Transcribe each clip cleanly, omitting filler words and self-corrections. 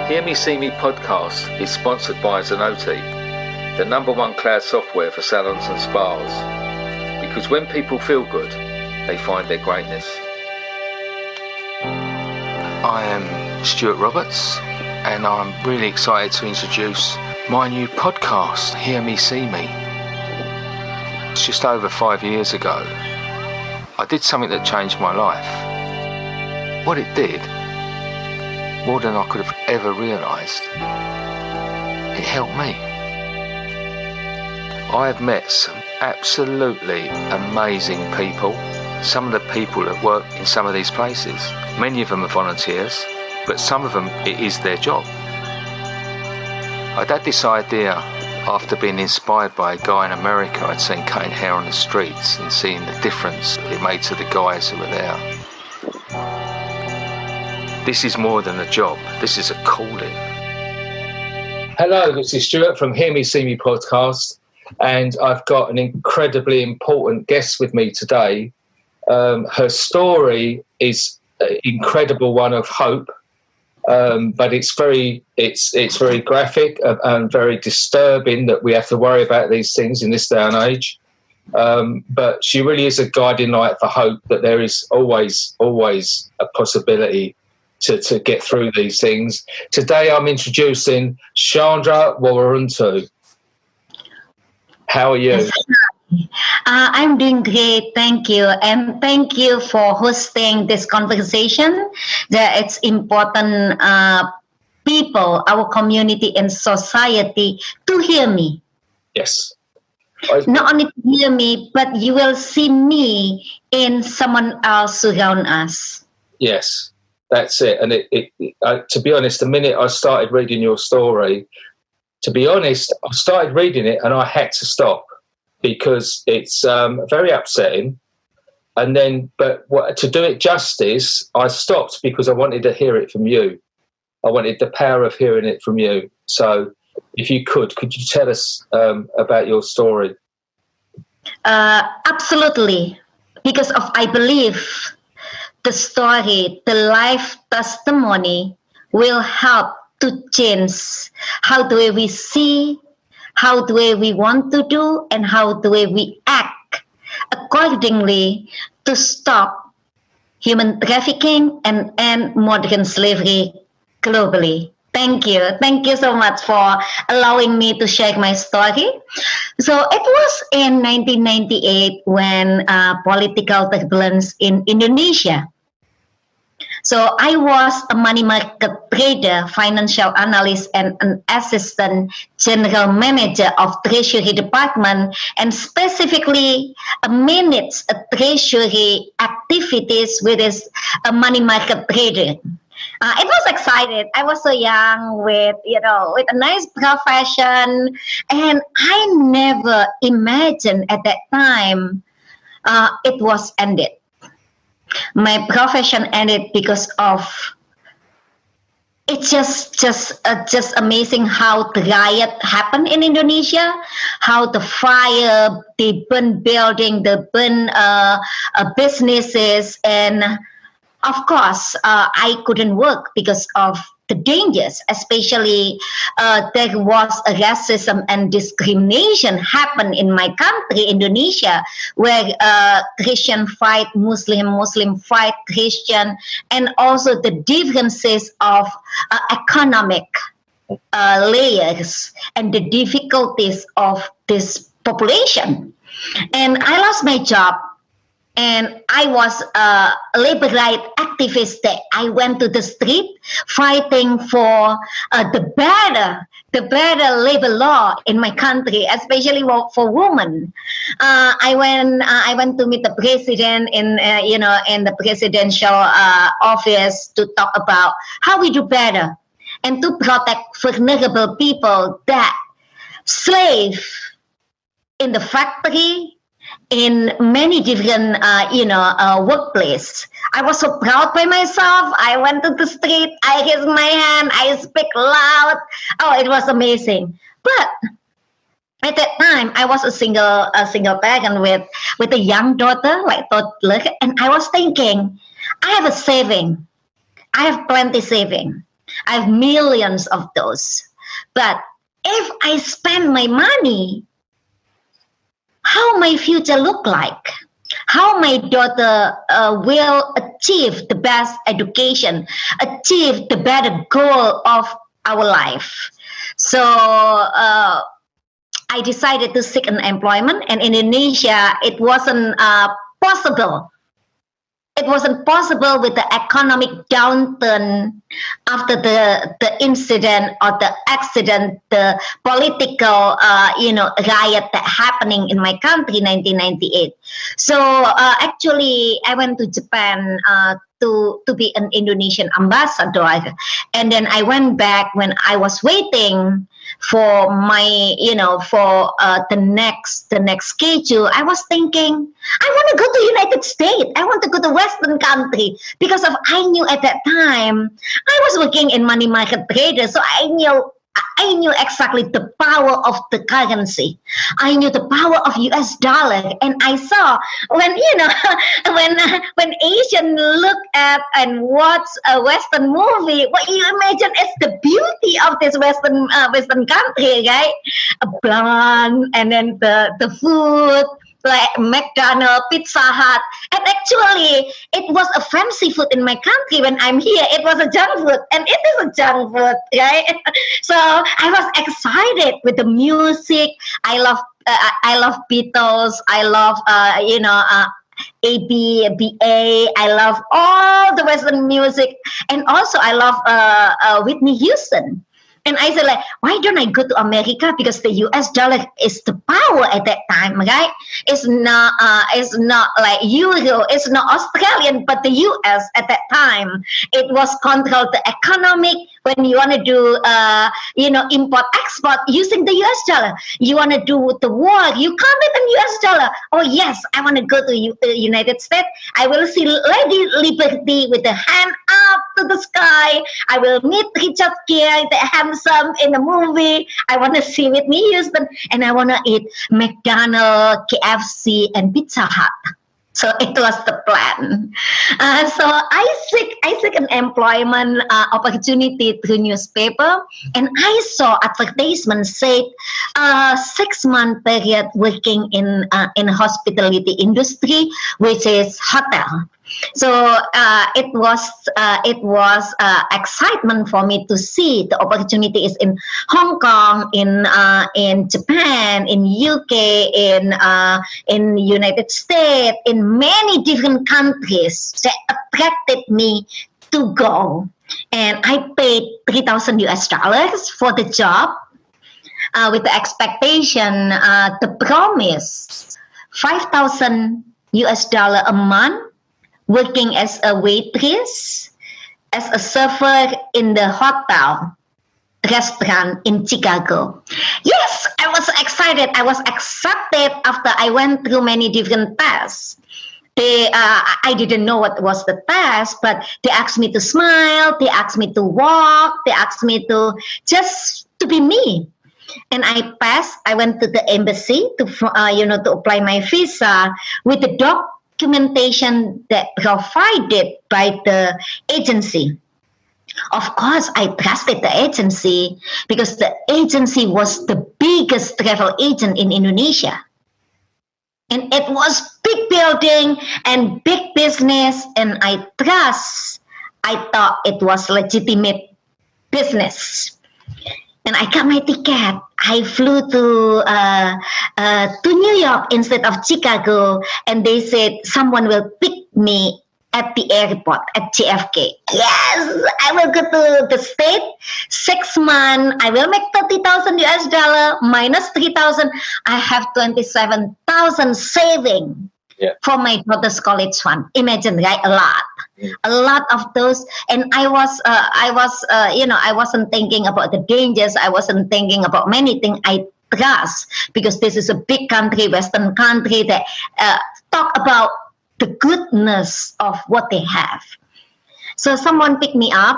Hear Me See Me podcast is sponsored by Zenoti, the #1 cloud software for salons and spas. Because when people feel good, they find their greatness. I am Stuart Roberts, and I'm really excited to introduce my new podcast, Hear Me See Me. It's just over 5 years ago. I did something that changed my life. What it did, more than I could have ever realised, it helped me. I have met some absolutely amazing people. Some of the people that work in some of these places, many of them are volunteers, but some of them it is their job. I had this idea after being inspired by a guy in America I'd seen cutting hair on the streets and seeing the difference it made to the guys who were there. This is more than a job. This is a calling. Hello, this is Stuart from Hear Me See Me podcast, and I've got an incredibly important guest with me today. Her story is an incredible one of hope, but it's very graphic and very disturbing that we have to worry about these things in this day and age. But she really is a guiding light for hope, that there is always a possibility to get through these things. Today I'm introducing Shandra Woworundu. How are you? I'm doing great, thank you. And thank you for hosting this conversation. That it's important people, our community and society to hear me. Yes. Not only to hear me, but you will see me in someone else around us. Yes. That's it. And to be honest, the minute I started reading your story, to be honest, I started reading it and I had to stop because it's very upsetting. And then, to do it justice, I stopped because I wanted to hear it from you. I wanted the power of hearing it from you. So if you could you tell us about your story? Absolutely. Because I believe the story, the life testimony will help to change how the way we see, how the way we want to do, and how the way we act accordingly to stop human trafficking and end modern slavery globally. Thank you. Thank you so much for allowing me to share my story. So it was in 1998 when political turbulence in Indonesia. So I was a money market trader, financial analyst, and an assistant general manager of Treasury Department, and specifically managed treasury activities with a money market trader. It was excited. I was so young with a nice profession, and I never imagined at that time it was ended. My profession ended because of it's just amazing how the riot happened in Indonesia, how the fire, they burn building, they burn businesses, and of course I couldn't work because of the dangers, especially there was a racism and discrimination happen in my country, Indonesia, where Christian fight Muslim, Muslim fight Christian, and also the differences of economic layers and the difficulties of this population. And I lost my job. And I was a labor rights activist there. I went to the street fighting for the better labor law in my country, especially for women. I went to meet the president in the presidential office to talk about how we do better and to protect vulnerable people that slave in the factory, in many different, workplace. I was so proud by myself. I went to the street, I raised my hand, I speak loud. Oh, it was amazing. But at that time, I was a single parent with a young daughter, like toddler, and I was thinking, I have a saving. I have plenty saving. I have millions of those. But if I spend my money, how my future look like? How my daughter will achieve the best education, achieve the better goal of our life. So I decided to seek an employment, and in Indonesia, it wasn't possible. It wasn't possible with the economic downturn after the incident or the accident, the political, riot that happening in my country, 1998. So actually, I went to Japan to be an Indonesian ambassador, and then I went back when I was waiting for my, for the next schedule. I was thinking, I want to go to United States. I want to go to Western country because I knew at that time I was working in money market trader, so I knew exactly the power of the currency. I knew the power of US dollar, and I saw when when Asian look at and watch a Western movie, what you imagine is the beauty of this Western country, right? A blonde, and then the food, like McDonald's, Pizza Hut, and actually it was a fancy food in my country. When I'm here, it was a junk food, and it is a junk food, right? So I was excited with the music. I love Beatles. I love ABBA. I love all the Western music, and also I love Whitney Houston. And I said, like, why don't I go to America? Because the US dollar is the power at that time, right? It's not like Euro, it's not Australian, but the US at that time, it was controlled the economic. When you want to do, import export using the US dollar, you want to do the war, you count it in US dollar. Oh yes, I want to go to the United States. I will see Lady Liberty with the hand up to the sky. I will meet Richard Gere, the handsome in the movie. I want to see Whitney Houston, and I want to eat McDonald's, KFC, and Pizza Hut. So it was the plan. So I seek an employment opportunity through newspaper, and I saw advertisement said 6-month period working in hospitality industry, which is hotel. So it was excitement for me to see the opportunity is in Hong Kong, in Japan, in UK, in United States, in many different countries that attracted me to go. And I paid $3,000 for the job, with the expectation, the promise, $5,000 a month, working as a waitress, as a server in the hotel restaurant in Chicago. Yes, I was excited. I was accepted after I went through many different tests. I didn't know what was the test, but they asked me to smile, they asked me to walk, they asked me to just to be me. And I passed. I went to the embassy to apply my visa with the documentation that provided by the agency. Of course, I trusted the agency because the agency was the biggest travel agent in Indonesia. And it was big building and big business, and I thought it was legitimate business. And I got my ticket. I flew to New York instead of Chicago, and they said someone will pick me at the airport at JFK. Yes, I will go to the state. 6 months, I will make $30,000 minus 3,000. I have 27,000 saving for my daughter's college fund. Imagine, right? A lot of those. And I wasn't thinking about the dangers. I wasn't thinking about many things. I trust because this is a big country, Western country that talk about the goodness of what they have. So someone picked me up,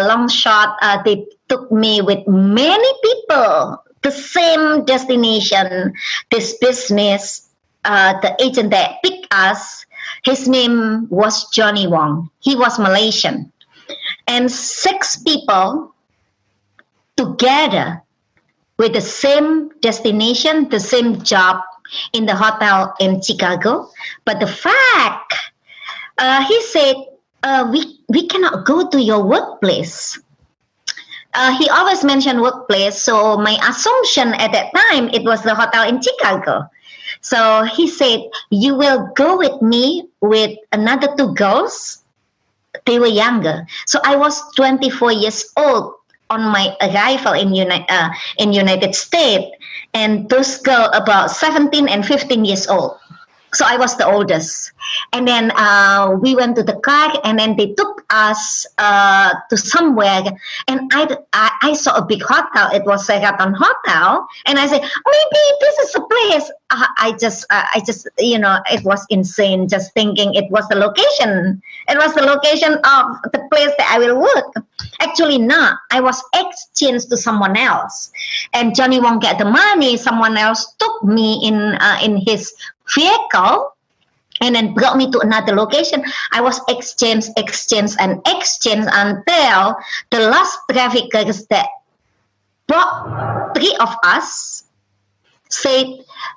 long shot, they took me with many people, the same destination, this business, the agent that picked us, his name was Johnny Wong. He was Malaysian. And 6 people together with the same destination, the same job in the hotel in Chicago. But the fact, he said, we cannot go to your workplace. He always mentioned workplace, so my assumption at that time, it was the hotel in Chicago. So he said, you will go with me with another 2 girls. They were younger. So I was 24 years old on my arrival in United States, and those girls about 17 and 15 years old. So I was the oldest. And then we went to the car, and then they took us to somewhere. And I saw a big hotel. It was Sheraton Hotel. And I said, maybe this is the place. I just, it was insane just thinking it was the location. It was the location of the place that I will work. Actually, not. I was exchanged to someone else. And Johnny won't get the money. Someone else took me in his vehicle and then brought me to another location. I was exchanged until the last traffickers that brought 3 of us said,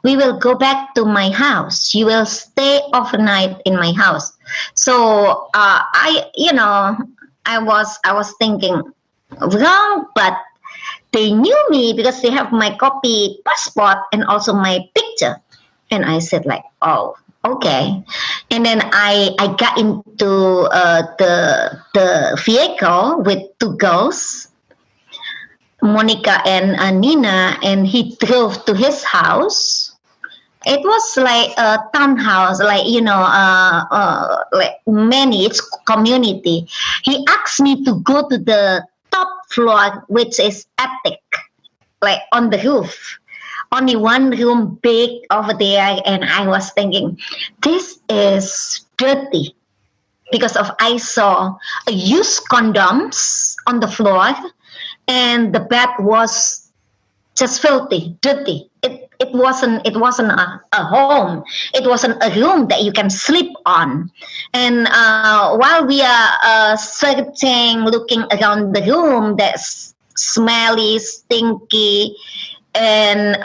we will go back to my house. You will stay overnight in my house. So I was thinking wrong, but they knew me because they have my copy passport and also my picture. And I said like, oh, okay. And then I got into the vehicle with 2 girls, Monica and Nina, and he drove to his house. It was like a townhouse, like it's community. He asked me to go to the top floor, which is attic, like on the roof. Only 1 room big over there, and I was thinking, this is dirty because I saw used condoms on the floor, and the bed was just filthy, dirty. It wasn't a home. It wasn't a room that you can sleep on. And while we are searching, looking around the room, that's smelly, stinky. And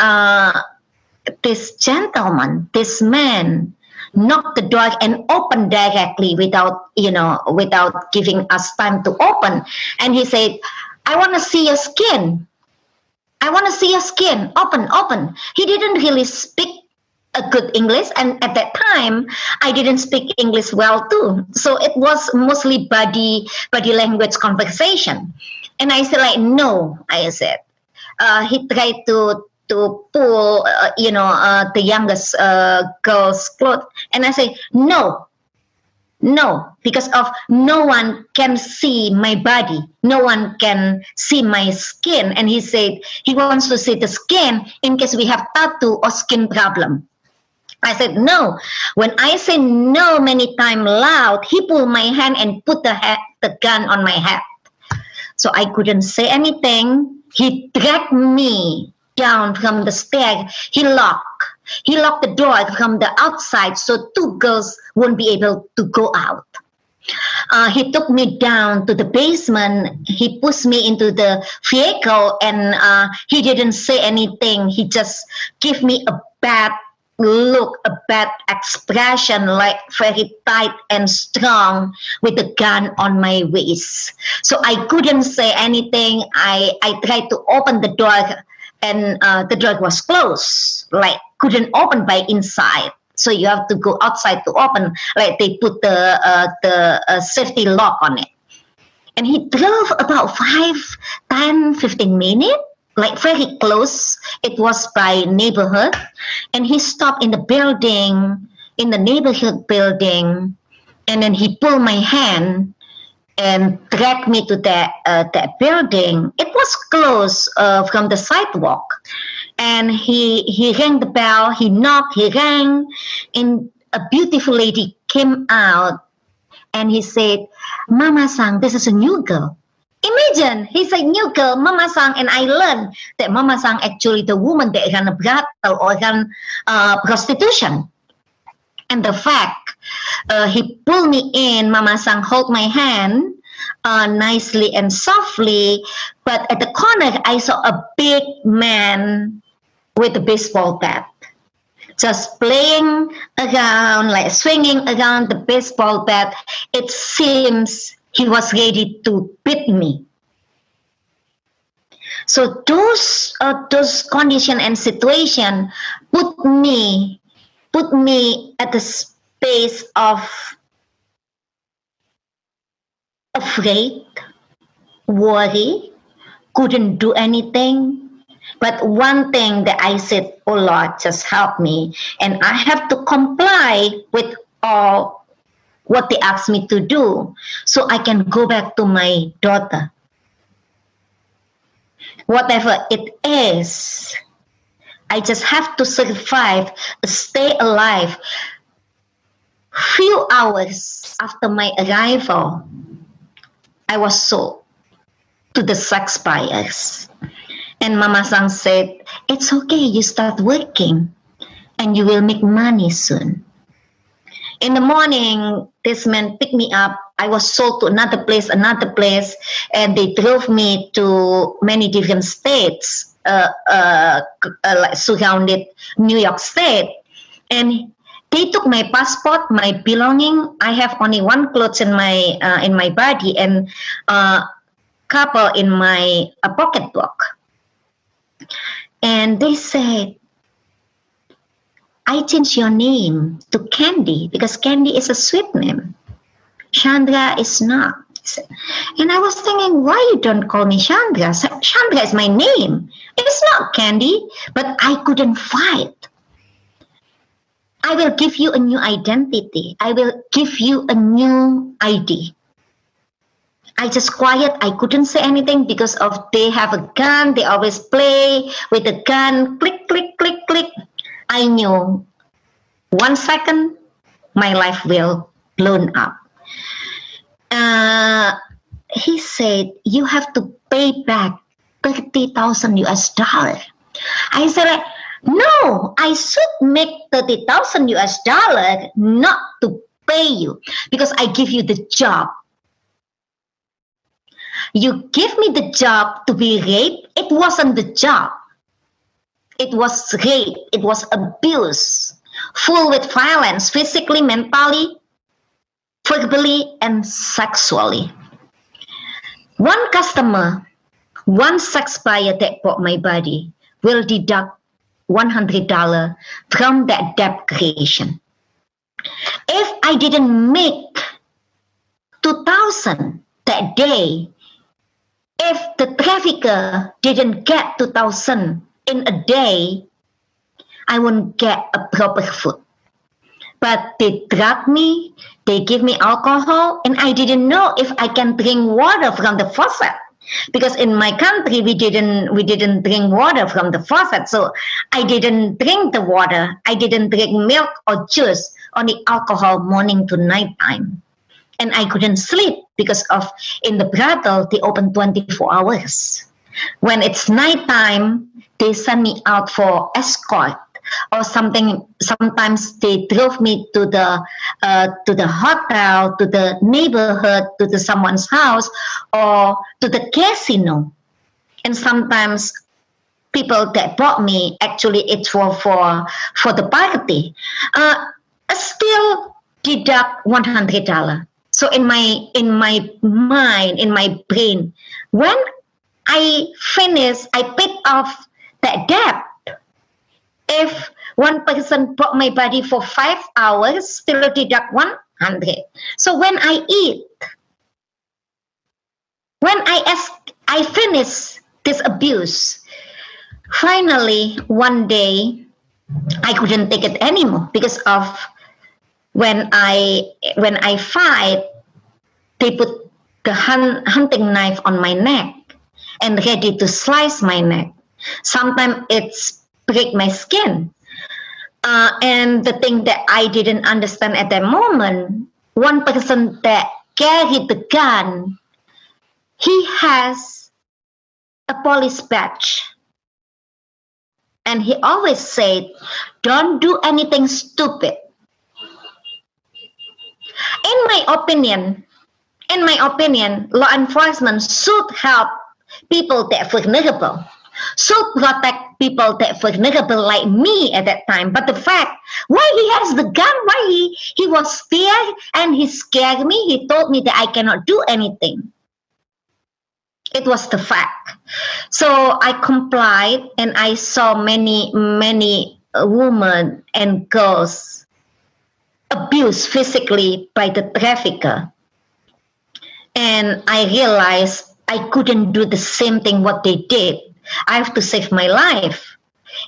this gentleman, this man, knocked the door and opened directly without giving us time to open. And he said, I want to see your skin. I want to see your skin. Open. He didn't really speak a good English. And at that time, I didn't speak English well too. So it was mostly body language conversation. And I said like, no, I said. He tried to pull, the youngest girl's clothes. And I say, no, because of no one can see my body. No one can see my skin. And he said he wants to see the skin in case we have tattoo or skin problem. I said, no. When I say no many times loud, he pulled my hand and put the gun on my head. So I couldn't say anything. He dragged me down from the stair. He locked the door from the outside so 2 girls won't be able to go out. He took me down to the basement. He pushed me into the vehicle, and he didn't say anything. He just gave me a bad look, a bad expression, like very tight and strong, with a gun on my waist. So I couldn't say anything. I tried to open the door, and the door was closed, like couldn't open by inside. So you have to go outside to open, like they put the safety lock on it. And he drove about 10, 15 minutes. Like very close. It was by neighborhood, and he stopped in the building, in the neighborhood building, and then he pulled my hand and dragged me to that building. It was close from the sidewalk, and he rang the bell. He knocked. He rang, and a beautiful lady came out, and he said, "Mama Sang, this is a new girl." Imagine, he's a new girl, Mama Sang, and I learned that Mama Sang actually the woman that ran a brothel or ran prostitution. And the fact, he pulled me in, Mama Sang hold my hand, nicely and softly. But at the corner, I saw a big man with a baseball bat, just playing around, like swinging around the baseball bat. It seems he was ready to beat me. So those condition and situation put me at the space of afraid, worry, couldn't do anything. But one thing that I said, oh Lord, just help me. And I have to comply with all what they asked me to do so I can go back to my daughter. Whatever it is, I just have to survive, stay alive. Few hours after my arrival, I was sold to the sex buyers. And Mama Sang said, it's okay, you start working and you will make money soon. In the morning, this man picked me up. I was sold to another place, and they drove me to many different states, like surrounded New York State. And they took my passport, my belonging. I have only one clothes in my body and couple in my pocketbook. And they said, I changed your name to Candy because Candy is a sweet name. Shandra is not. And I was thinking, why you don't call me Shandra? Shandra is my name. It's not Candy, but I couldn't fight. I will give you a new identity. I will give you a new ID. I just quiet. I couldn't say anything because of they have a gun. They always play with the gun. Click, click, click, click. I knew 1 second my life will blown up. He said, you have to pay back 30,000 US dollar. I said, no, I should make 30,000 US dollar not to pay you because I give you the job. You give me the job to be raped. It wasn't the job. It was rape. It was abuse, full with violence, physically, mentally, verbally, and sexually. One customer, one sex buyer that bought my body will deduct $100 from that debt creation. If I didn't make 2,000 that day, if the trafficker didn't get 2,000 in a day, I won't get a proper food. But they drug me, they give me alcohol, and I didn't know if I can drink water from the faucet. Because in my country, we didn't drink water from the faucet. So I didn't drink the water. I didn't drink milk or juice, only alcohol morning to night time. And I couldn't sleep because of in the brothel, they open 24 hours. When it's nighttime, they send me out for escort or something. Sometimes they drove me to the hotel, to the neighborhood, to someone's house, or to the casino. And sometimes people that bought me, actually it's for the party, still deduct $100. So in my mind, in my brain, when I finish, I paid off that debt. If one person bought my body for 5 hours, still deduct 100. So when I eat, when I finish this abuse, finally one day I couldn't take it anymore because of when I fight, they put the hunting knife on my neck and ready to slice my neck. Sometimes it's break my skin. And the thing that I didn't understand at that moment, one person that carried the gun, he has a police badge. And he always said, don't do anything stupid. In my opinion, In my opinion, law enforcement should help people that are vulnerable, should protect people that are vulnerable like me at that time. But the fact, why he has the gun, why he was scared and he scared me, he told me that I cannot do anything. It was the fact. So I complied, and I saw many women and girls abused physically by the trafficker. And I realized I couldn't do the same thing what they did. I have to save my life.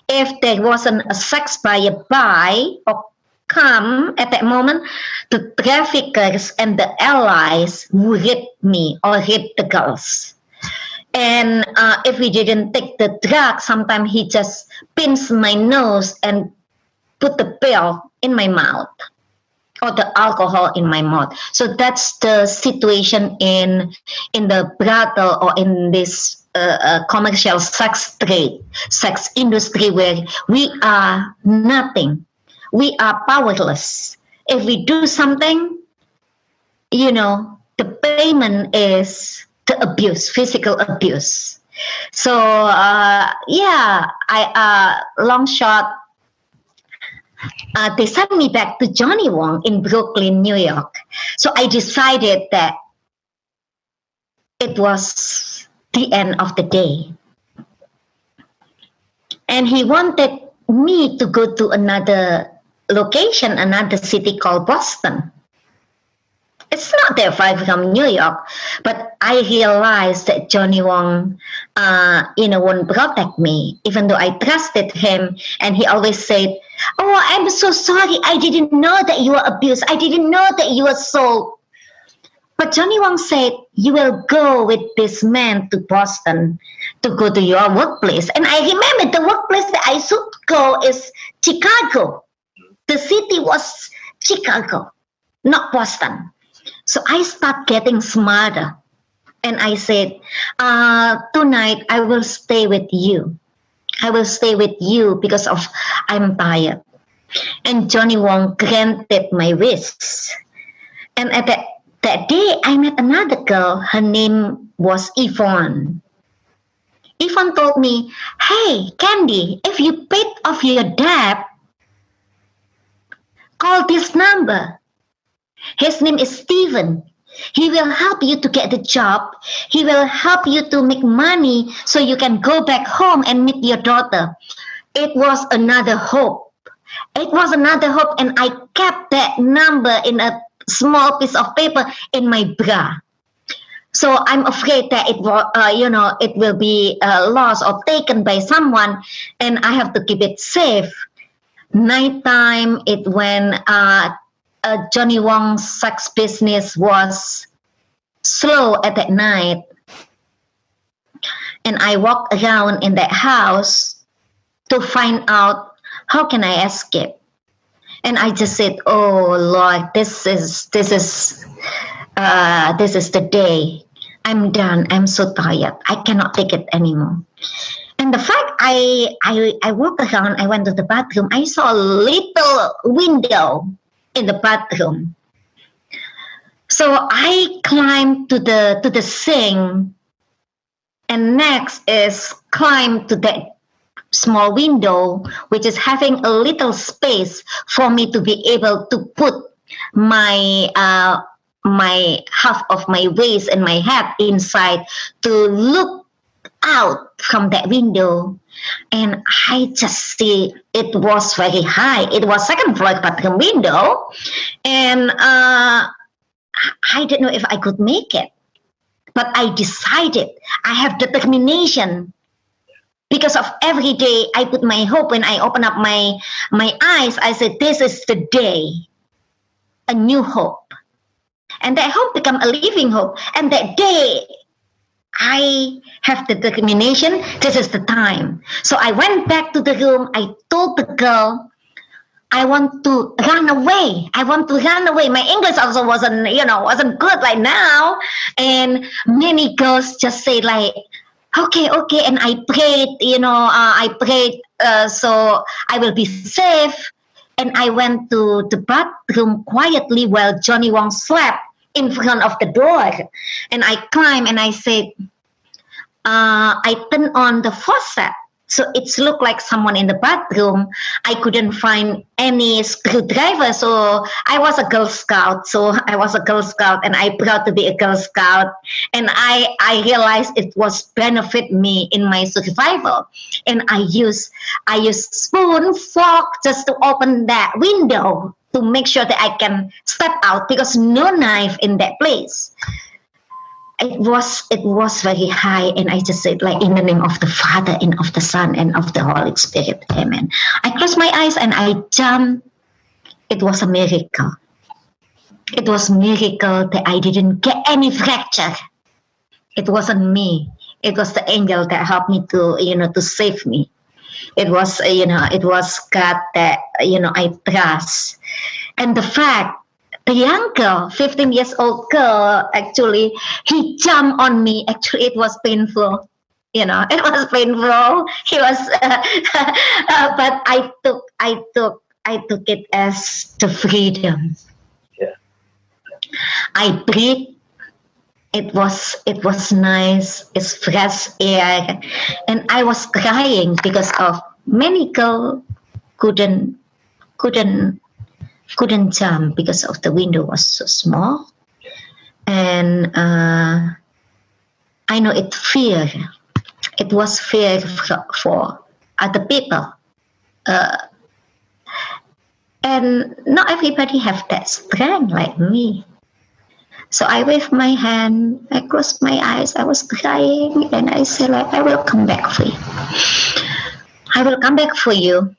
If there wasn't a sex buyer by or come at that moment, the traffickers and the allies would rape me or rape the girls. And if we didn't take the drug, sometimes he just pins my nose and put the pill in my mouth or the alcohol in my mouth. So that's the situation in the brothel or in this commercial sex trade, sex industry, where we are nothing. We are powerless. If we do something, the payment is the abuse, physical abuse. So, long shot, they sent me back to Johnny Wong in Brooklyn, New York. So I decided that it was the end of the day. And he wanted me to go to another location, another city called Boston. It's not that far from New York, but I realized that Johnny Wong, won't protect me, even though I trusted him. And he always said, "Oh, I'm so sorry. I didn't know that you were abused. I didn't know that you were sold." But Johnny Wong said, "You will go with this man to Boston to go to your workplace." And I remember the workplace that I should go is Chicago. The city was Chicago, not Boston. So I start getting smarter. And I said, tonight I will stay with you. I will stay with you because I'm tired. And Johnny Wong granted my wishes. And at that day, I met another girl. Her name was Yvonne. Yvonne told me, "Hey, Candy, if you paid off your debt, call this number. His name is Steven. He will help you to get the job. He will help you to make money so you can go back home and meet your daughter." It was another hope. It was another hope, and I kept that number in a small piece of paper in my bra. So I'm afraid that it will be lost or taken by someone, and I have to keep it safe. Nighttime, it when Johnny Wong's sex business was slow at that night. And I walked around in that house to find out how can I escape. And I just said, "Oh Lord, this is the day. I'm done. I'm so tired. I cannot take it anymore." And the fact I walked around, I went to the bathroom, I saw a little window in the bathroom. So I climbed to the sink, and next is climb to that small window, which is having a little space for me to be able to put my half of my waist and my head inside to look out from that window. And I just see it was very high. It was second floor bathroom window. And I didn't know if I could make it. But I decided, I have determination. Because of every day, I put my hope. When I open up my eyes, I said, this is the day. A new hope. And that hope become a living hope. And that day, I have the determination, this is the time. So I went back to the room. I told the girl, I want to run away. I want to run away. My English also wasn't good like now. And many girls just say like, okay. And I prayed, so I will be safe. And I went to the bathroom quietly while Johnny Wong slept in front of the door. And I climbed and I said, I turned on the faucet. So it looked like someone in the bathroom. I couldn't find any screwdriver. So I was a Girl Scout. And I proud to be a Girl Scout. And I realized it was benefit me in my survival. And I used spoon, fork just to open that window to make sure that I can step out because no knife in that place. It was very high, and I just said, like, in the name of the Father and of the Son and of the Holy Spirit, amen. I closed my eyes and I jumped. It was a miracle. It was a miracle that I didn't get any fracture. It wasn't me. It was the angel that helped me to save me. It was God that I trust, and the fact. The young girl, 15 years old girl, actually, he jumped on me. Actually, it was painful. It was painful. He was, but I took it as the freedom. Yeah. I breathed. It was nice. It's fresh air, and I was crying because of many girls couldn't jump because of the window was so small. And I know it was fear for other people, and not everybody have that strength like me. So I waved my hand, I closed my eyes, I was crying, and I said, like, I will come back for you. I will come back for you.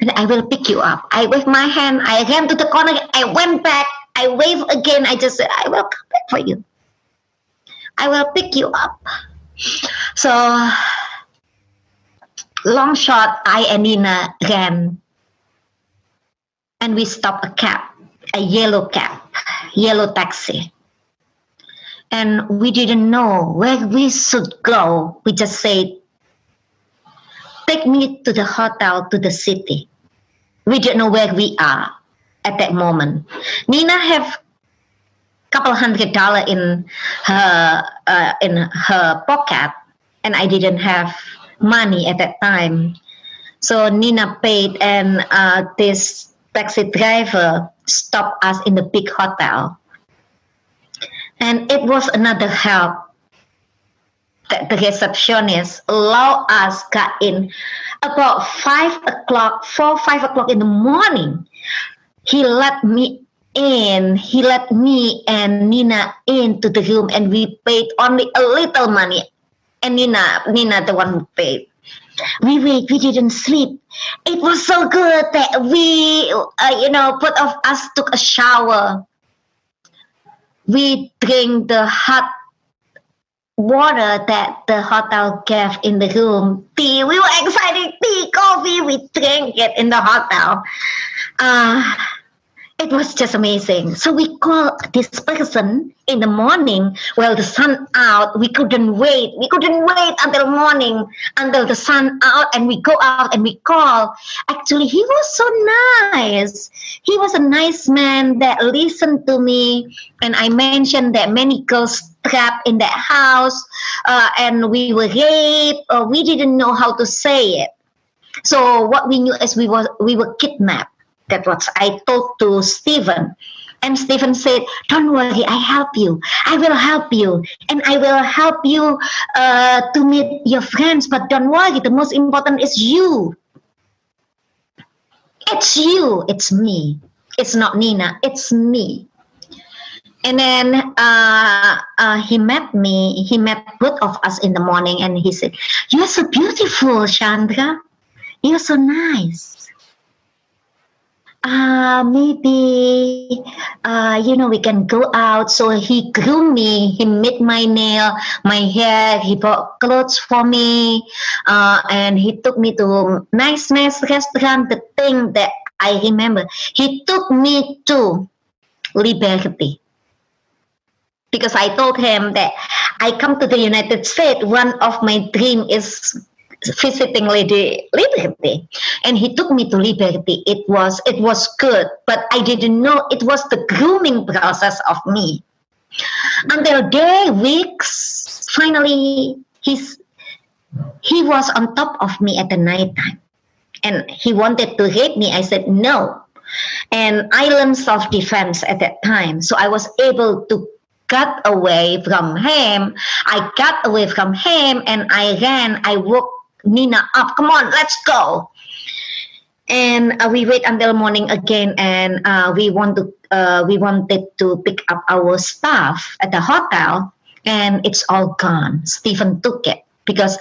And I will pick you up. I waved my hand. I ran to the corner. I went back. I waved again. I just said, I will come back for you. I will pick you up. So, long shot, I and Nina ran. And we stopped a cab, a yellow taxi. And we didn't know where we should go. We just said, take me to the hotel, to the city. We didn't know where we are at that moment. Nina have couple $100 in her pocket, and I didn't have money at that time. So Nina paid, and this taxi driver stopped us in the big hotel. And it was another help that the receptionist allowed us got in about 5 o'clock in the morning. He let me in. He let me and Nina into the room, and we paid only a little money. And Nina, the one who paid. We didn't sleep. It was so good that we, both of us took a shower. We drank the hot water that the hotel gave in the room. Tea, we were excited. Tea, coffee, we drank it in the hotel. It was just amazing. So we called this person in the morning while the sun out. We couldn't wait. We couldn't wait until morning, until the sun out, and we go out and we call. Actually, he was so nice. He was a nice man that listened to me. And I mentioned that many girls trapped in that house, and we were raped, or we didn't know how to say it. So what we knew is we were kidnapped. That's what I told to Stephen. And Stephen said, don't worry, I help you. I will help you. And I will help you to meet your friends. But don't worry, the most important is you. It's you. It's me. It's not Nina. It's me. And then he met me. He met both of us in the morning. And he said, you're so beautiful, Shandra. You're so nice. Maybe, we can go out. So he groomed me. He made my nail, my hair. He bought clothes for me. And he took me to nice restaurant. The thing that I remember, he took me to Liberty. Because I told him that I come to the United States. One of my dream is visiting Lady Liberty, and he took me to Liberty. It was good, but I didn't know it was the grooming process of me. Until weeks, finally, he was on top of me at the night time, and he wanted to rape me. I said no, and I learned self-defense at that time, so I was able to got away from him. I got away from him, and I ran. I woke Nina up. Come on, let's go. And we wait until morning again, and we wanted to pick up our stuff at the hotel, and it's all gone. Stephen took it because,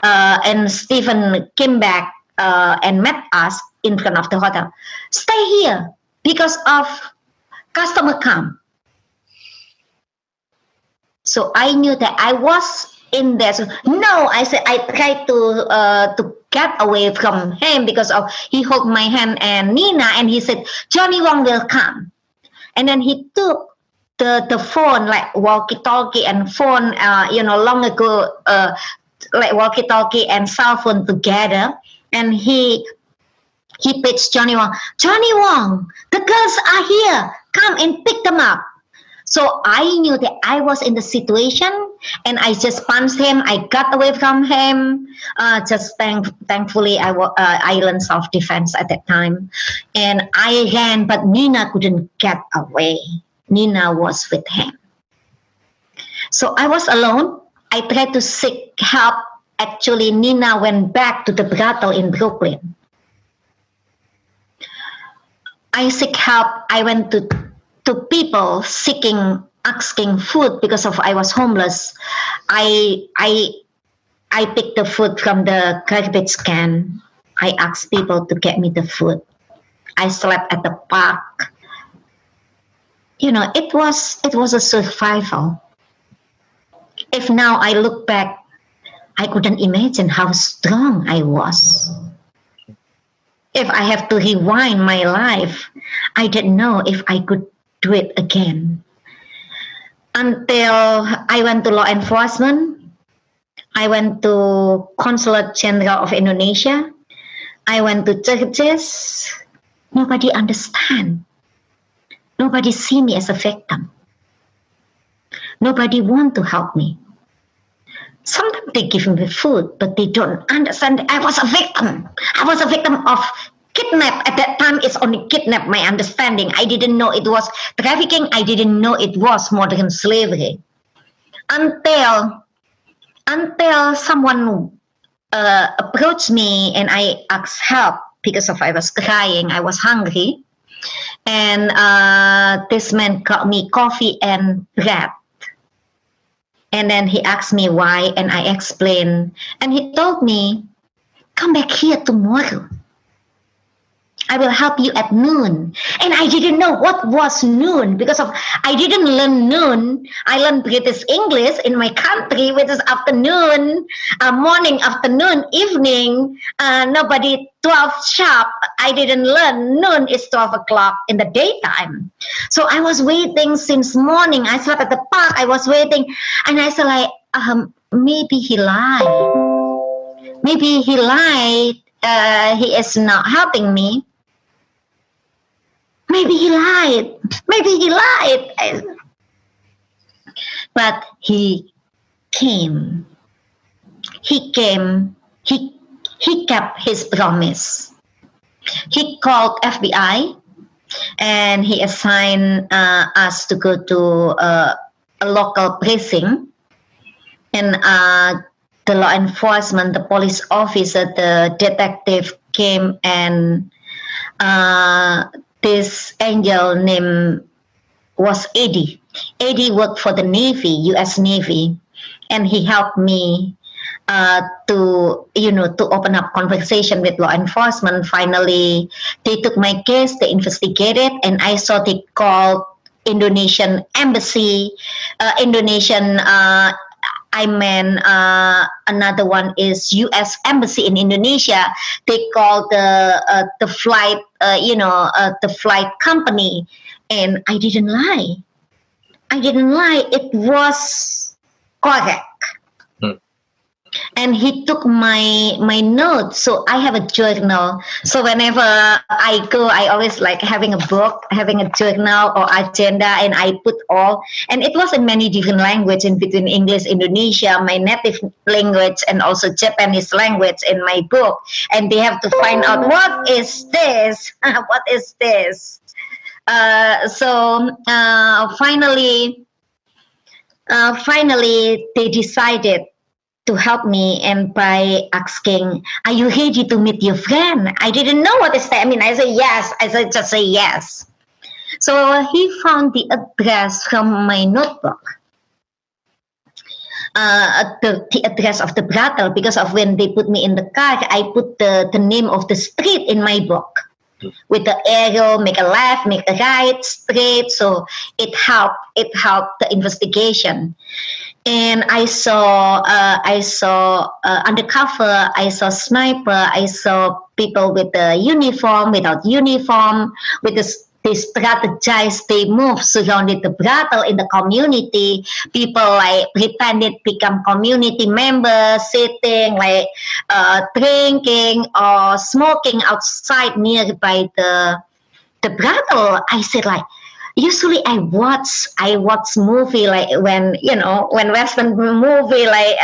and Stephen came back and met us in front of the hotel. Stay here because of customer come. So I knew that I was in there. So, no, I said I tried to get away from him because of he held my hand and Nina, and he said Johnny Wong will come, and then he took the phone, like walkie-talkie and phone, long ago, like walkie-talkie and cell phone together, and he pitched Johnny Wong. Johnny Wong, the girls are here. Come and pick them up. So I knew that I was in the situation, and I just punched him. I got away from him. Thankfully, I learned self-defense at that time, and I ran. But Nina couldn't get away. Nina was with him. So I was alone. I tried to seek help. Actually, Nina went back to the brothel in Brooklyn. I seek help. I went to people asking food because of I was homeless. I picked the food from the garbage can. I asked people to get me the food. I slept at the park. It was a survival. If now I look back, I couldn't imagine how strong I was. If I have to rewind my life, I didn't know if I could do it again. Until I went to law enforcement, I went to Consulate General of Indonesia, I went to churches. Nobody understand. Nobody see me as a victim. Nobody want to help me. Sometimes they give me food, but they don't understand that I was a victim. I was a victim of kidnap. At that time, it's only kidnap, my understanding. I didn't know it was trafficking. I didn't know it was modern slavery. Until someone approached me and I asked help because I was crying, I was hungry. And this man got me coffee and bread. And then he asked me why, and I explained. And he told me, come back here tomorrow. I will help you at noon. And I didn't know what was noon because I didn't learn noon. I learned British English in my country, which is afternoon, morning, afternoon, evening. Nobody 12 sharp. I didn't learn noon is 12 o'clock in the daytime. So I was waiting since morning. I slept at the park. I was waiting, and I said like, maybe he lied. Maybe he lied. He is not helping me. Maybe he lied. Maybe he lied. But he came. He came. He kept his promise. He called FBI, and he assigned us to go to a local precinct. And the law enforcement, the police officer, the detective came, and this angel name was Eddie. Eddie worked for the Navy, U.S. Navy, and he helped me to open up conversation with law enforcement. Finally, they took my case, they investigated, and I saw they called Indonesian embassy, another one is U.S. Embassy in Indonesia. They called the flight, the flight company, and I didn't lie. It was correct. and he took my notes. So I have a journal. So whenever I go, I always like having a book, having a journal or agenda, and I put all. And it was in many different languages, in between English, Indonesia, my native language, and also Japanese language in my book. And they have to find out what is this, what is this. Finally, they decided to help me, and by asking, "Are you ready to meet your friend?" I didn't know what is that. I mean, I said yes. I said just say yes. So he found the address from my notebook, the address of the brothel, because of when they put me in the car, I put the name of the street in my book with the arrow, make a left, make a right, straight. So it helped the investigation. And I saw undercover, I saw sniper, I saw people with the uniform, without uniform, with they strategized, they moved, surrounded the brothel in the community. People like pretended become community members, sitting like drinking or smoking outside nearby the brothel. I said like, usually I watch movie like when Western movie like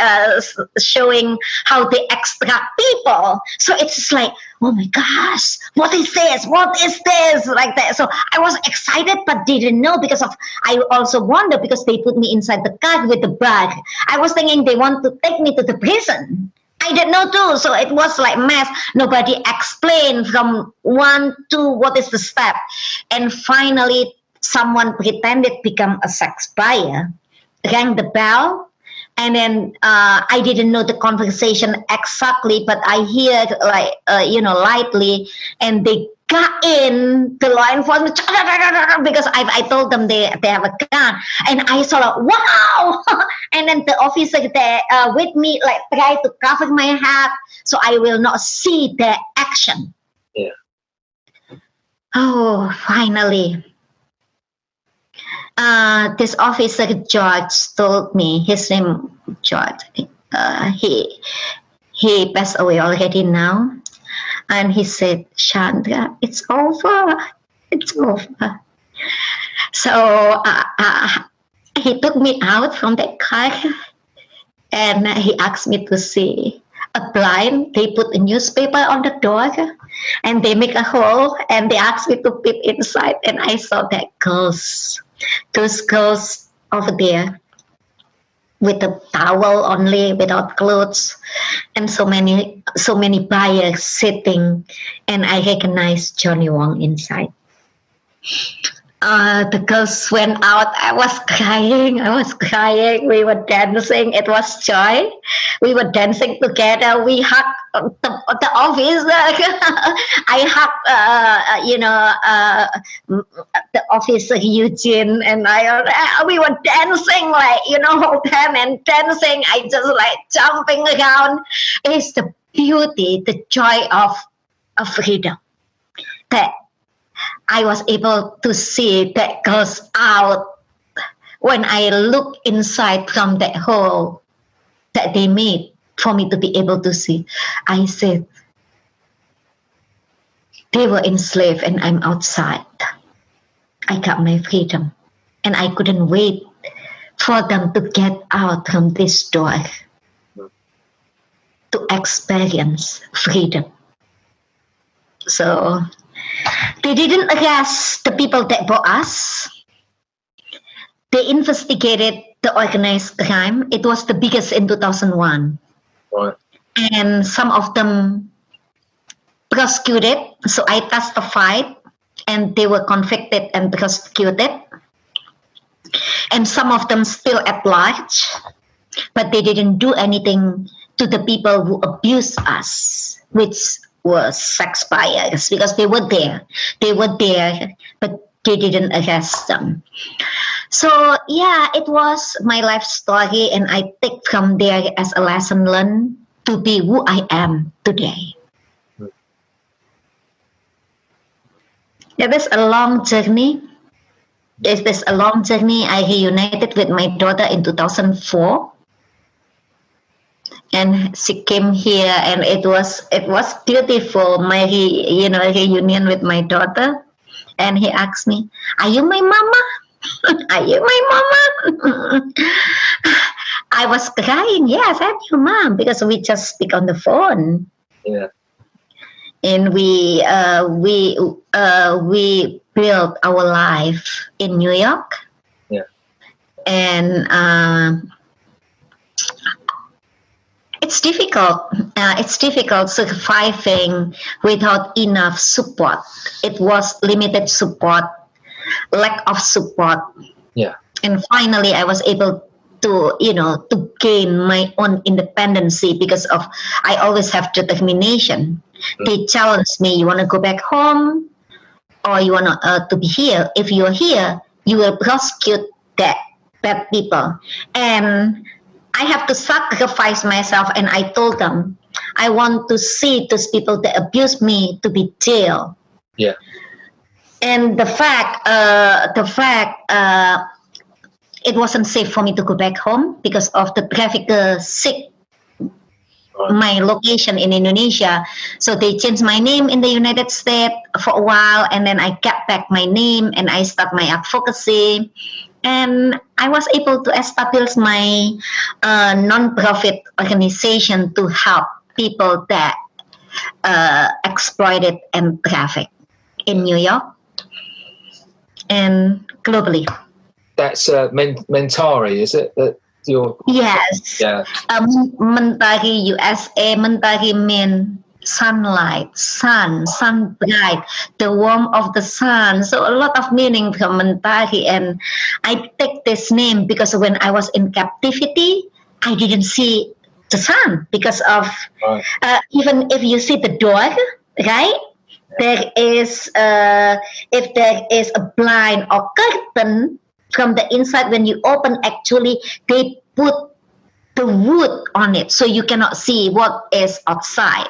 showing how they extract people. So it's just like, oh my gosh, what is this? Like that. So I was excited but didn't know, because of I also wonder, because they put me inside the car with the bag. I was thinking they want to take me to the prison. I didn't know too, so it was like mess. Nobody explained from 1 to what is the step, and finally someone pretended become a sex buyer, rang the bell, and then I didn't know the conversation exactly, but I hear like lightly, and they got in the law enforcement because I told them they have a gun, and I saw like, wow, and then the officer there with me like try to cover my head so I will not see the action. Yeah. Oh, finally. This officer George told me, his name George. He passed away already now, and he said, "Shandra, it's over. It's over." So he took me out from that car, and he asked me to see a blind. They put a newspaper on the door, and they make a hole, and they asked me to peep inside, and I saw that those girls over there with a towel only, without clothes, and so many buyers sitting, and I recognized Johnny Wong inside. The girls went out. I was crying. We were dancing. It was joy. We were dancing together. We hugged the officer. I hugged, the officer Eugene, and we were dancing like, hold hand and dancing. I just like jumping around. It's the beauty, the joy of freedom that I was able to see that goes out when I look inside from that hole that they made for me to be able to see. I said, they were enslaved and I'm outside. I got my freedom, and I couldn't wait for them to get out from this door to experience freedom. So they didn't arrest the people that bought us. They investigated the organized crime. It was the biggest in 2001. Right. And some of them prosecuted. So I testified, and they were convicted and prosecuted. And some of them still at large, but they didn't do anything to the people who abused us, which were sex buyers, because they were there, but they didn't arrest them. So yeah, it was my life story, and I take from there as a lesson learned to be who I am today. It is a long journey. I reunited with my daughter in 2004. and she came here, and it was beautiful. My reunion with my daughter, and he asked me, "Are you my mama? Are you my mama?" I was crying. Yes, I'm your mom, because we just speak on the phone. Yeah. And we built our life in New York. Yeah. And it's difficult. It's difficult surviving without enough support. It was limited support, lack of support. Yeah. And finally, I was able to gain my own independency, because of I always have determination. They challenge me, you want to go back home, or you want to be here? If you're here, you will prosecute that bad people. And I have to sacrifice myself. And I told them, I want to see those people that abuse me to be jailed. Yeah. And the fact it wasn't safe for me to go back home because of the trafficker seek my location in Indonesia. So they changed my name in the United States for a while, and then I got back my name and I start my advocacy. And I was able to establish my non-profit organization to help people that exploited and trafficked in New York and globally. That's Mentari, is it? Yes. Yeah. Mentari, USA. Mentari means sunlight, sun bright, the warmth of the sun. So a lot of meaning from Mentari. And I take this name because when I was in captivity, I didn't see the sun because of, even if you see the door, right? There is, if there is a blind or curtain, from the inside, when you open, actually, they put the wood on it, so you cannot see what is outside.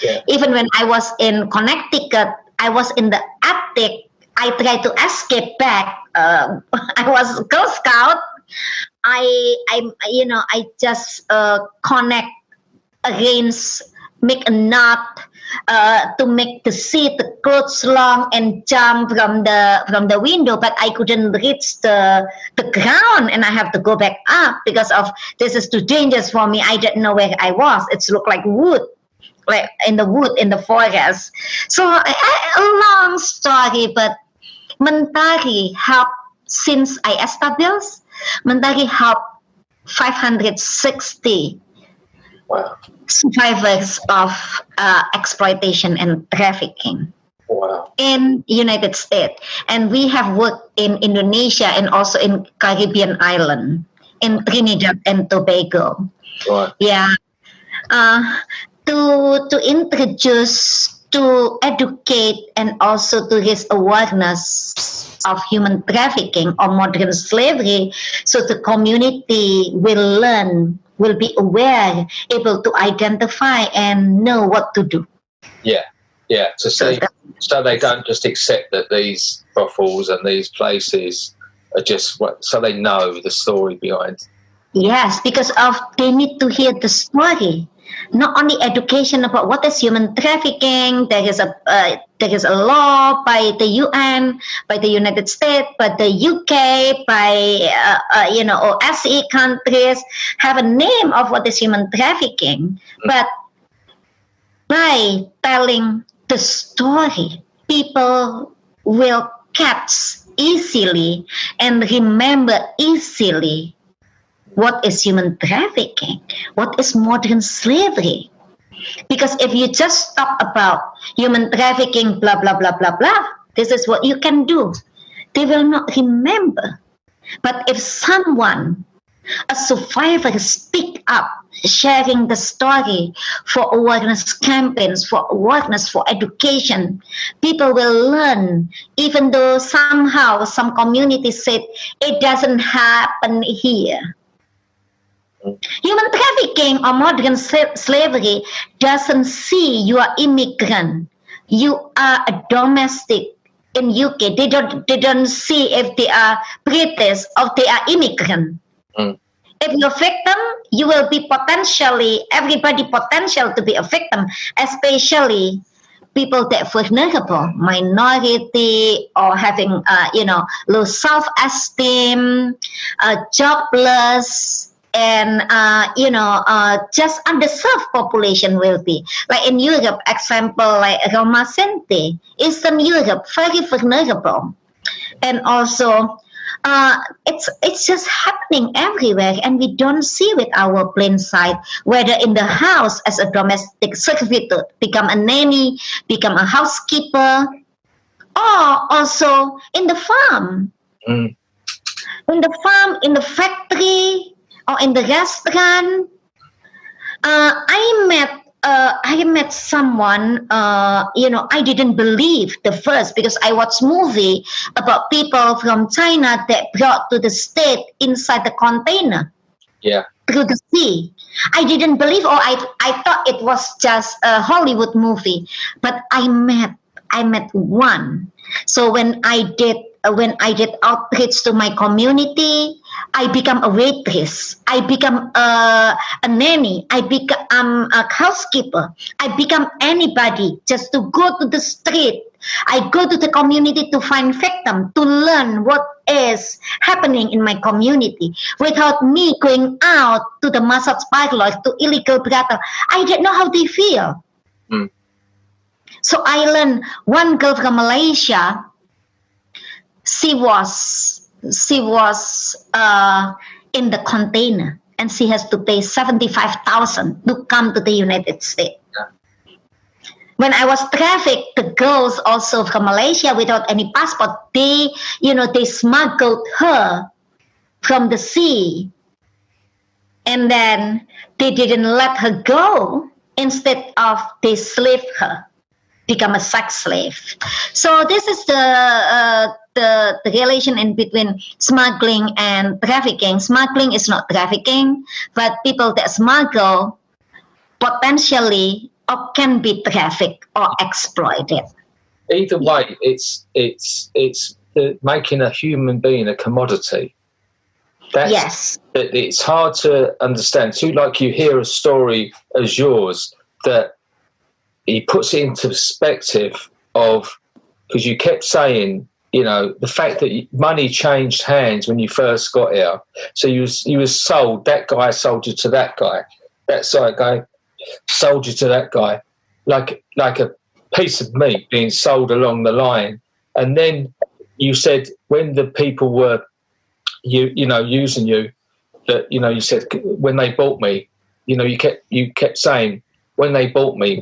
Yeah. Even when I was in Connecticut, I was in the attic. I tried to escape back. I was a Girl Scout. I just connect, arrange, make a knot, to make the seat, the clothes long, and jump from the window, but I couldn't reach the ground, and I have to go back up because of this is too dangerous for me. I didn't know where I was. It looked like wood, like in the forest. So a long story, but Mentari helped since I established. Mentari helped 560. Wow. Survivors of exploitation and trafficking. Wow. In United States, and we have worked in Indonesia and also in Caribbean island, in Trinidad and Tobago. Right. Yeah. To introduce, to educate, and also to raise awareness of human trafficking or modern slavery, so the community will learn, will be aware, able to identify and know what to do. Yeah. So they don't just accept that these brothels and these places are just so they know the story behind. Yes, because they need to hear the story. Not only education about what is human trafficking. There is a law by the UN, by the United States, by the UK, by OSCE countries have a name of what is human trafficking. But by telling the story, people will catch easily and remember easily what is human trafficking, what is modern slavery. Because if you just talk about human trafficking, blah, blah, blah, blah, blah, this is what you can do, they will not remember. But if someone, a survivor, speak up, sharing the story for awareness campaigns, for awareness, for education, people will learn, even though somehow some communities said it doesn't happen here. Human trafficking or modern slavery doesn't see you are immigrant, you are a domestic in UK. They don't see if they are British or they are immigrant. It if you're a victim, you will be everybody potential to be a victim, especially people that vulnerable, minority, or having, low self-esteem, jobless, and, just underserved population will be. Like in Europe, example, like Roma Sente, Eastern Europe, very vulnerable. And also, it's just happening everywhere, and we don't see with our plain sight, whether in the house as a domestic servitor, become a nanny, become a housekeeper, or also in the farm. In the farm, in the factory, or in the restaurant. I met someone, I didn't believe the first, because I watched movie about people from China that brought to the state inside the container. Yeah. Through the sea. I didn't believe, or I thought it was just a Hollywood movie. But I met one. So when I did outreach to my community, I become a waitress. I become a nanny. I become a housekeeper. I become anybody just to go to the street. I go to the community to find victim, to learn what is happening in my community. Without me going out to the massage parlor, to illegal brothel, I didn't know how they feel. So I learned one girl from Malaysia. She was in the container, and she has to pay 75,000 to come to the United States. Yeah. When I was trafficked, the girls also from Malaysia without any passport, they smuggled her from the sea, and then they didn't let her go. Instead of they slaved her, become a sex slave. So this is the relation in between smuggling and trafficking. Smuggling is not trafficking, but people that smuggle potentially or can be trafficked or exploited. Either way, it's making a human being a commodity. Yes. It's hard to understand. Too, like you hear a story as yours that he puts it into perspective of, because you kept saying, the fact that money changed hands when you first got here. So you was sold. That guy sold you to that guy. That side guy sold you to that guy, like a piece of meat being sold along the line. And then you said when the people were using you, that you said when they bought me, you kept saying when they bought me,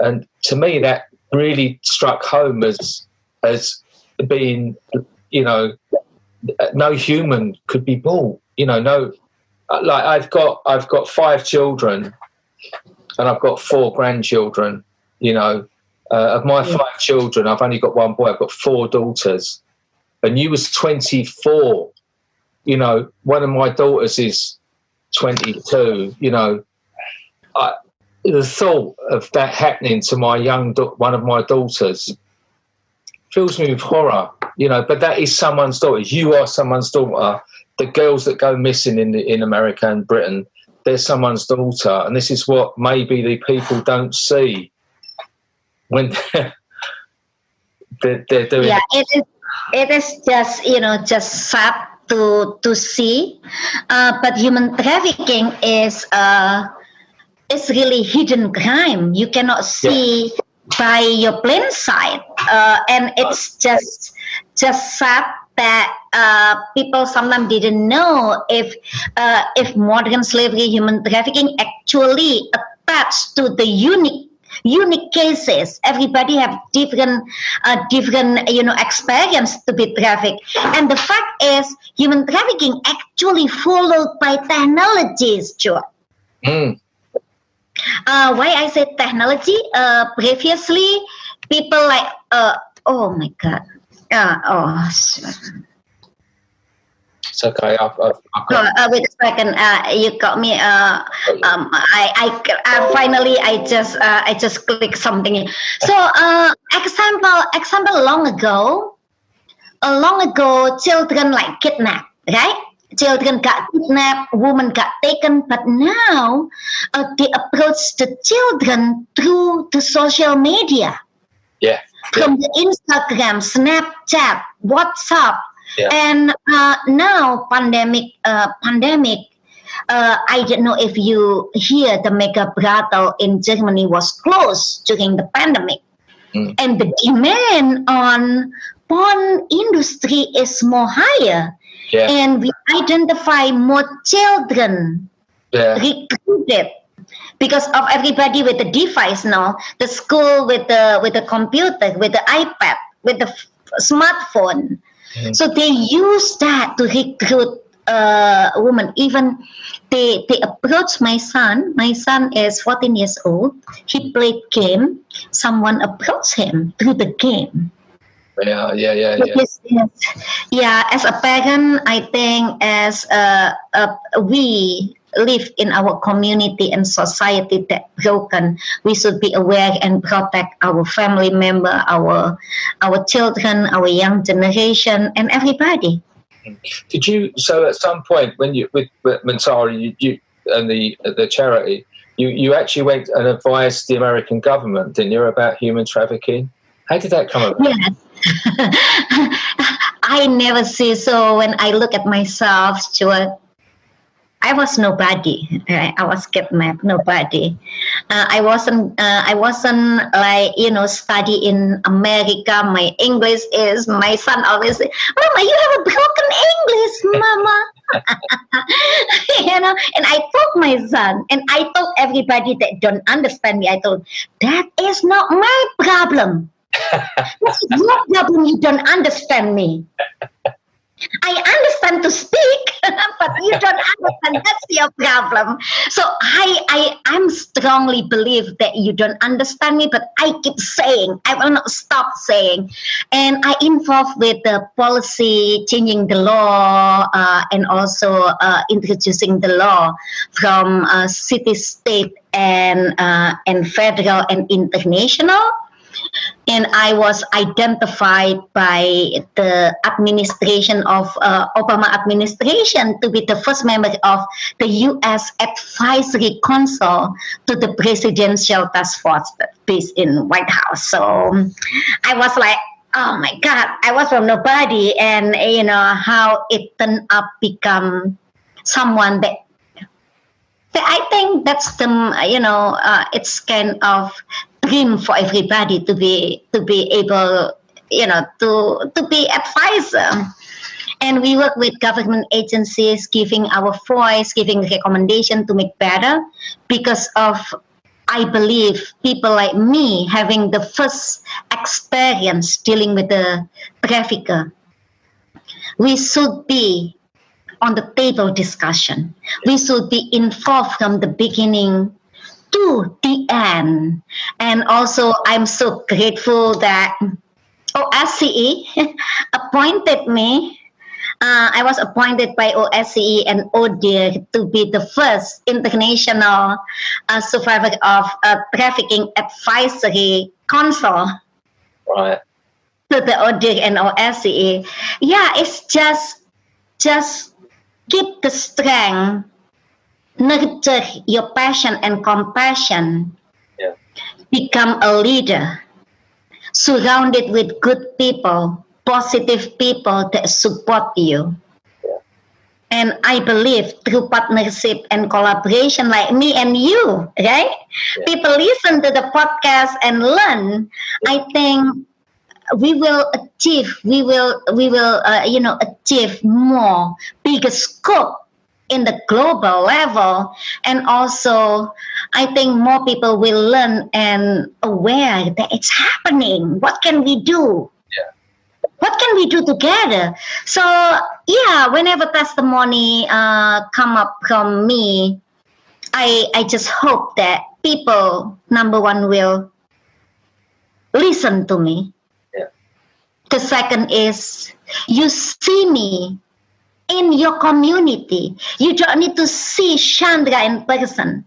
and to me that really struck home as being, no human could be bought. No, like I've got 5 children, and I've got 4 grandchildren. Of my 5 children, I've only got 1 boy. I've got 4 daughters, and you was 24. One of my daughters is 22. The thought of that happening to my one of my daughters fills me with horror, but that is someone's daughter. You are someone's daughter. The girls that go missing in America and Britain, they're someone's daughter. And this is what maybe the people don't see when they're doing. Yeah, it is just sad to see. But human trafficking is really hidden crime. You cannot see by your plain sight, and it's just sad that people sometimes didn't know if modern slavery, human trafficking actually attached to the unique cases. Everybody have different experience to be trafficked, and the fact is human trafficking actually followed by technologies, Joe. Why I say technology? Previously, people like, oh my God. It's okay. I've got... wait a second. You got me. I finally I just clicked something. So example. Long ago, children like kidnapped, right? Children got kidnapped, women got taken, but now they approach the children through the social media. Yeah. From the Instagram, Snapchat, WhatsApp, and now pandemic. I don't know if you hear the mega brothel in Germany was closed during the pandemic, and the demand on porn industry is more higher, and we identify more children recruited. Because of everybody with the device now, the school with the computer, with the iPad, with the smartphone. So they use that to recruit women. Even they approach my son. My son is 14 years old. He played game. Someone approached him through the game. Yeah. As a parent, I think as we live in our community and society that broken, we should be aware and protect our family member, our children, our young generation, and everybody. Did you? So at some point, when you with Mentari, you and the charity, you actually went and advised the American government, didn't you, about human trafficking? How did that come about? Yes. I never see. So when I look at myself, Stuart, I was nobody. I was kidnapped. Nobody. I wasn't like study in America. My English is. My son always say, "Mama, you have a broken English, Mama." And I told my son, and I told everybody that don't understand me. I told, that is not my problem. That's your problem. You don't understand me. I understand to speak, but you don't understand. That's your problem. So I'm strongly believe that you don't understand me, but I keep saying, I will not stop saying. And I involved with the policy, changing the law, and also introducing the law from city, state, and federal and international. And I was identified by the administration of Obama administration to be the first member of the U.S. Advisory Council to the Presidential Task Force based in White House. So I was like, oh my God, I was from nobody, and how it turned up become someone that I think that's the it's kind of dream for everybody to be able to be advisor. And we work with government agencies, giving our voice, giving recommendation to make better, because of I believe people like me having the first experience dealing with the trafficker. We should be on the table discussion. We should be involved from the beginning to the end. And also, I'm so grateful that OSCE appointed me. I was appointed by OSCE and ODIHR to be the first international survivor of trafficking advisory council. Right. To the ODIHR and OSCE. Yeah, it's just keep the strength. Nurture your passion and compassion. Yeah. Become a leader, surrounded with good people, positive people that support you. Yeah. And I believe through partnership and collaboration like me and you, right? Yeah. People listen to the podcast and learn. I think we will achieve. We will achieve more, bigger scope in the global level. And also, I think more people will learn and aware that it's happening. What can we do? Yeah. What can we do together? So, yeah, whenever testimony come up from me, I just hope that people, number one, will listen to me. Yeah. The second is, you see me in your community. You don't need to see Shandra in person,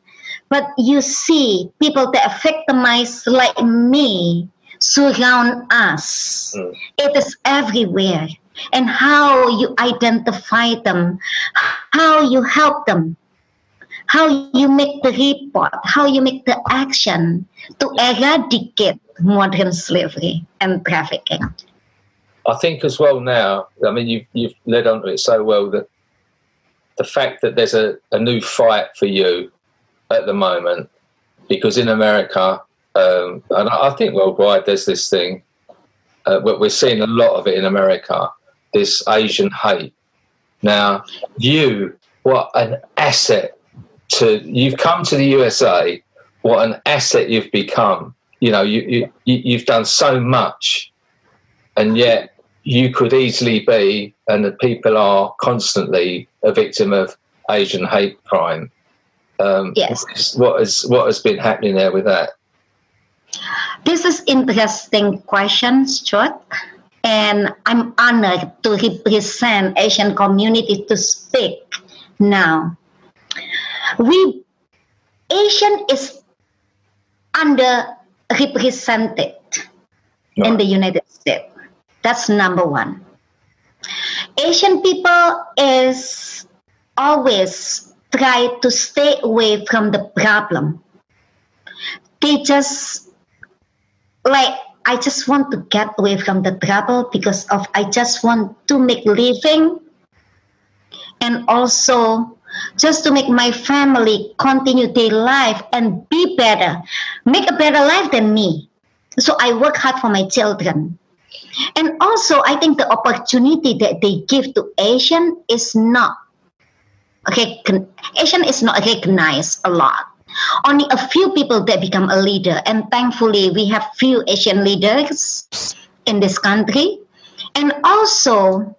but you see people that are victimized like me surround us. It is everywhere. and how you identify them, how you help them, how you make the report, how you make the action to eradicate modern slavery and trafficking. I think as well now, I mean, you've led on to it so well, that the fact that there's a new fight for you at the moment, because in America, and I think worldwide, there's this thing, we're seeing a lot of it in America, this Asian hate. Now, what an asset you've come to the USA, what an asset you've become. You know, you've done so much, and yet you could easily be, and the people are constantly, a victim of Asian hate crime. Yes. What has been happening there with that? This is interesting question, Stuart, and I'm honored to represent Asian community to speak now. Asian is underrepresented in the United States. That's number one. Asian people is always try to stay away from the problem. They just I just want to get away from the trouble because I just want to make living, and also just to make my family continue their life and be better, make a better life than me. So I work hard for my children. And also, I think the opportunity that they give to Asian is not recognized a lot. Only a few people that become a leader, and thankfully we have few Asian leaders in this country. And also,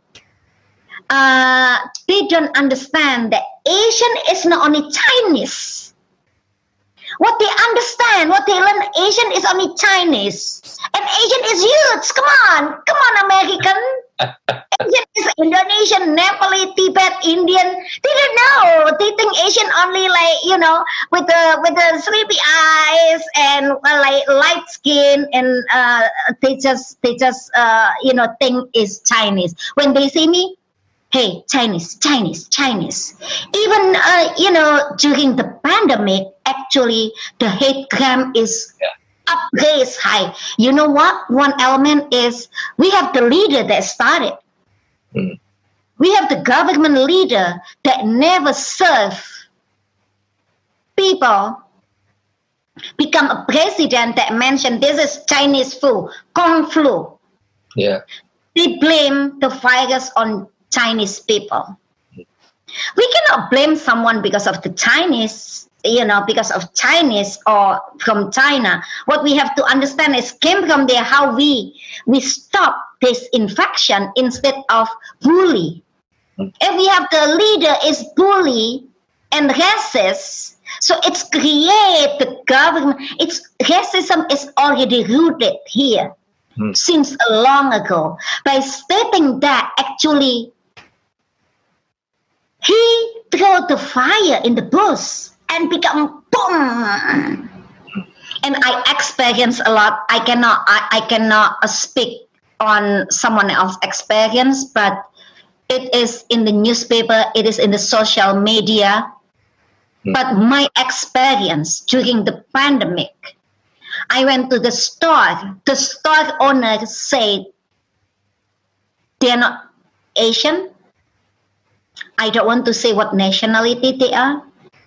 they don't understand that Asian is not only Chinese. What they understand, what they learn, Asian is only Chinese. And Asian is huge. Come on, American. Asian is Indonesian, Nepali, Tibet, Indian. They don't know. They think Asian only with the sleepy eyes and light skin, and they just think is Chinese. When they see me, hey, Chinese. Even during the pandemic, actually the hate crime is raised high. You know what? One element is we have the leader that started. We have the government leader that never served people, become a president that mentioned this is Chinese flu, Kung flu. Yeah. They blame the virus on Chinese people. We cannot blame someone because of the Chinese, because of Chinese or from China. What we have to understand is came from there how we stop this infection instead of bully. If we have the leader is bully and racist, so it's create the government. Racism is already rooted here since long ago. By stating that, actually, he threw the fire in the bush and become boom. And I experienced a lot. I cannot speak on someone else's experience, but it is in the newspaper, it is in the social media. But my experience during the pandemic, I went to the store. The store owner said, they are not Asian. I don't want to say what nationality they are,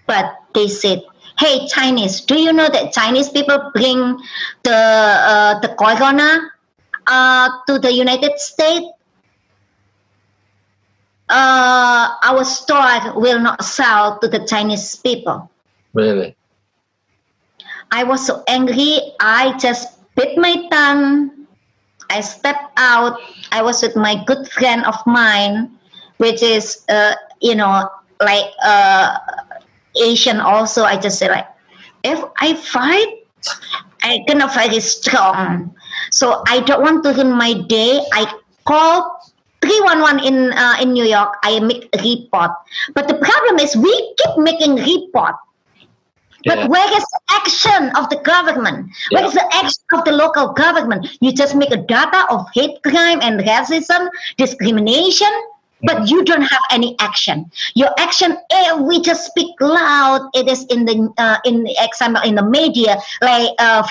but they said, hey, Chinese, do you know that Chinese people bring the corona to the United States? Our store will not sell to the Chinese people. Really? I was so angry. I just bit my tongue. I stepped out. I was with my good friend of mine, which is, Asian also. I just said, if I fight, I'm gonna fight it strong. So I don't want to ruin my day. I called 311 in New York. I make a report. But the problem is we keep making report. But where is action? action of the government? What is the action of the local government? You just make a data of hate crime and racism, discrimination, but you don't have any action. Your action, we just speak loud. It is in example in the media, like a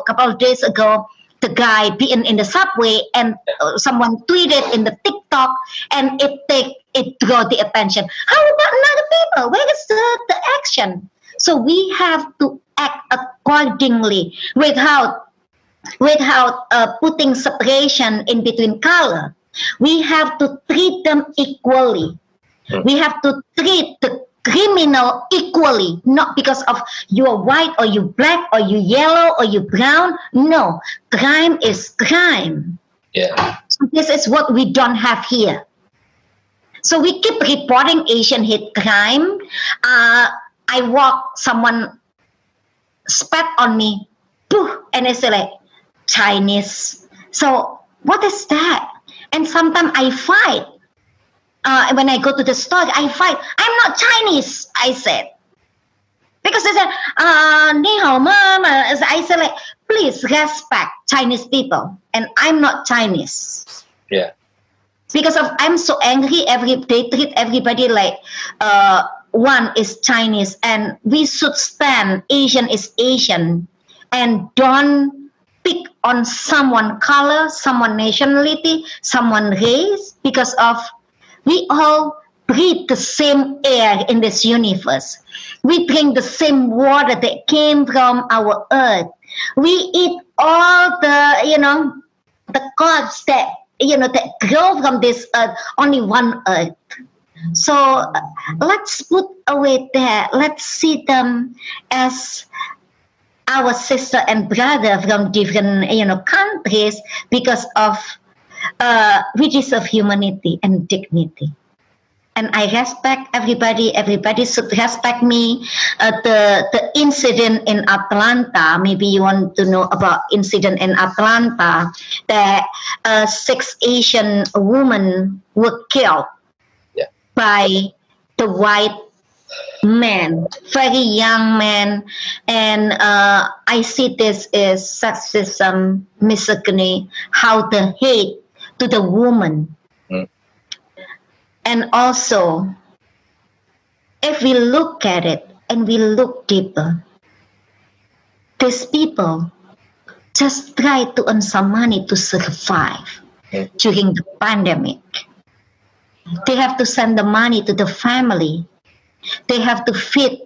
couple of days ago, the guy being in the subway, and someone tweeted in the TikTok, and it draw the attention. How about other people? Where is the action? So we have to act accordingly without putting separation in between color. We have to treat them equally. We have to treat the criminal equally, not because of you are white or you black or you yellow or you brown. No, crime is crime. So this is what we don't have here. So we keep reporting Asian hate crime. I walk, someone spat on me, poof, and they say like Chinese. So what is that? And sometimes I fight. When I go to the store, I fight. I'm not Chinese, I said. Because they said, ni hao mama. I said like, please respect Chinese people. And I'm not Chinese. Yeah. Because I'm so angry, they treat everybody like one is Chinese, and we should stand Asian is Asian, and don't pick on someone color, someone nationality, someone race, because of we all breathe the same air in this universe. We drink the same water that came from our earth. We eat all the crops that grow from this earth, only one earth. So let's put away that. Let's see them as our sister and brother from different countries, because of we deserve humanity and dignity. And I respect everybody. Everybody should respect me. The incident in Atlanta, maybe you want to know about incident in Atlanta, that 6 Asian women were killed by the white man, very young man. And I see this as sexism, misogyny, how the hate to the woman. And also, if we look at it and we look deeper, these people just try to earn some money to survive during the pandemic. They have to send the money to the family. They have to feed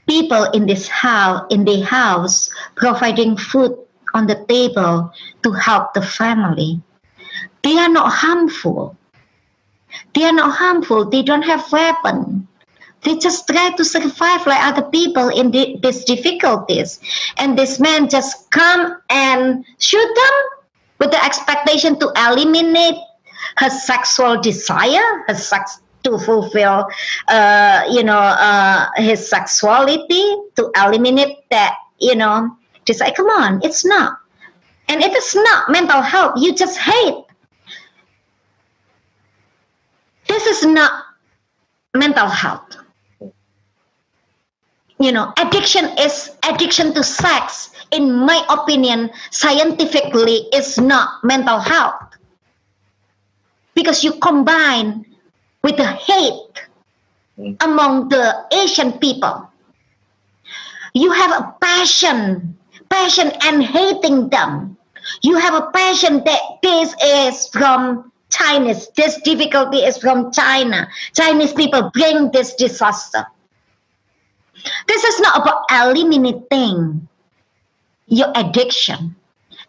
people in this house, providing food on the table to help the family. They are not harmful. They are not harmful. They don't have weapons. They just try to survive like other people in these difficulties. And this man just come and shoot them with the expectation to eliminate her sexual desire, to fulfill, his sexuality, to eliminate that, just like, come on, it's not. And it is not mental health. You just hate. This is not mental health. Addiction to sex, in my opinion, scientifically, is not mental health. Because you combine with the hate among the Asian people. You have a passion and hating them. You have a passion that this is from Chinese, this difficulty is from China. Chinese people bring this disaster. This is not about eliminating your addiction.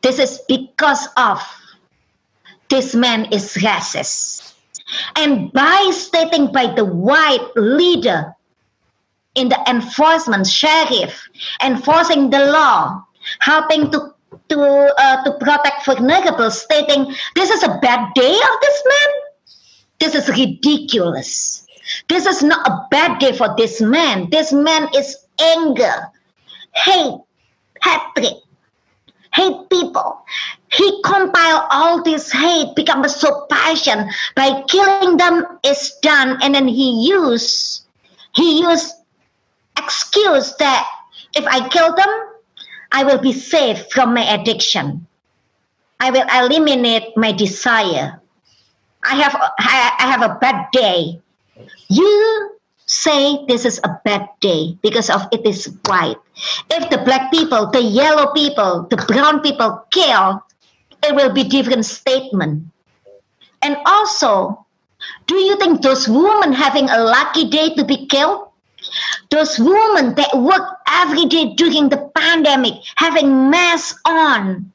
This is because of this man is racist. And by stating by the white leader in the enforcement, sheriff, enforcing the law, helping to protect vulnerable, stating this is a bad day of this man. This is ridiculous. This is not a bad day for this man. This man is anger, hate, hatred, hate people. He compiled all this hate, become so passion by killing them is done, and then he used excuse that if I kill them, I will be safe from my addiction. I will eliminate my desire. I have a bad day. You say this is a bad day because of it is white. If the black people, the yellow people, the brown people kill, it will be different statement. And also, do you think those women having a lucky day to be killed? Those women that work every day during the pandemic, having masks on,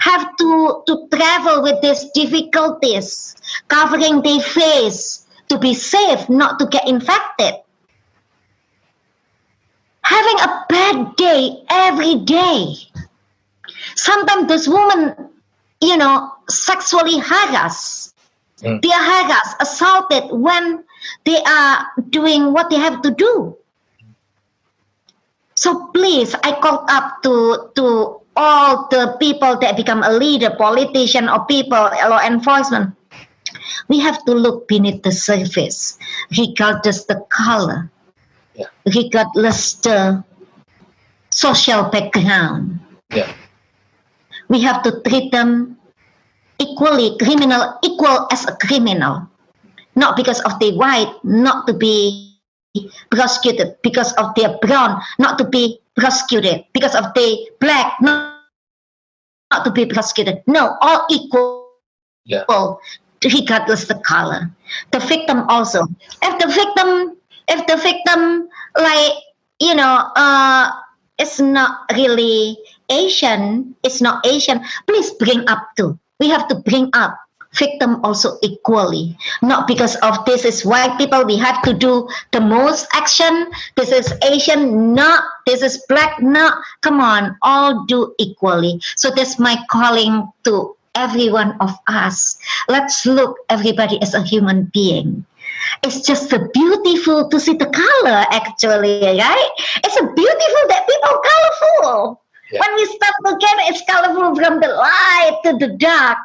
have to travel with these difficulties, covering their face to be safe, not to get infected. Having a bad day every day. Sometimes those women, sexually harassed. They are harassed, assaulted when they are doing what they have to do. So please, I call up to all the people that become a leader, politician or people, law enforcement. We have to look beneath the surface, regardless the color, regardless the social background. Yeah. We have to treat them equally, equal as a criminal. Not because of their white, not to be prosecuted. Because of their brown, not to be prosecuted. Because of their black, not to be prosecuted. No, all equal, regardless the color. The victim also. If the victim, it's not really Asian, please bring up too. We have to bring up victim also equally. Not because of this is white people, we have to do the most action. This is Asian, not. This is black, not. Come on, all do equally. So that's my calling to every one of us. Let's look everybody as a human being. It's just so beautiful to see the color, actually, right? It's so beautiful that people colorful. Yeah. When we start together, it's colorful from the light to the dark.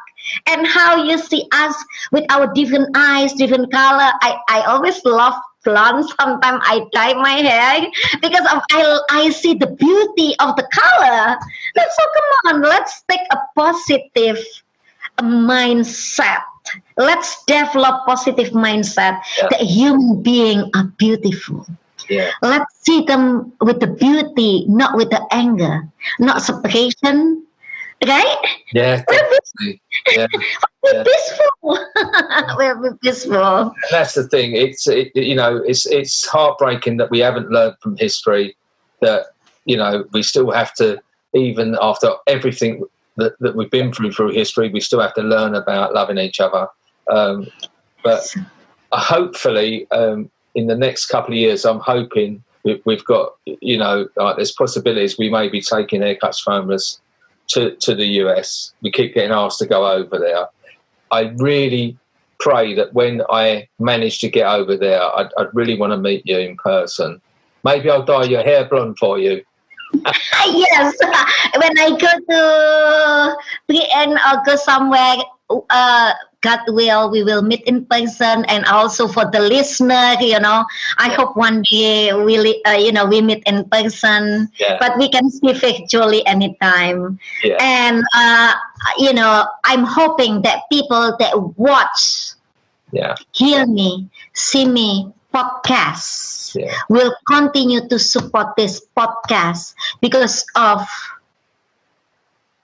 And how you see us with our different eyes, different color. I always love blonde. Sometimes I dye my hair because I see the beauty of the color. So come on, let's take a positive mindset. Let's develop positive mindset that human beings are beautiful. Yeah. Let's see them with the beauty, not with the anger, not separation. Right? Yeah, definitely. We're peaceful. We're peaceful. That's the thing. It's heartbreaking that we haven't learned from history. That we still have to, even after everything that we've been through history, we still have to learn about loving each other. But hopefully, in the next couple of years, I'm hoping we've got there's possibilities we may be taking haircuts from us to the US. We keep getting asked to go over there. I really pray that when I manage to get over there, I'd really want to meet you in person. Maybe I'll dye your hair blonde for you. Yes, when I go to Britain or go somewhere, God will, we will meet in person. And also for the listener, I hope one day we meet in person. Yeah. But we can see virtually anytime. Yeah. And I'm hoping that people that watch, hear me, see me, podcasts will continue to support this podcast because of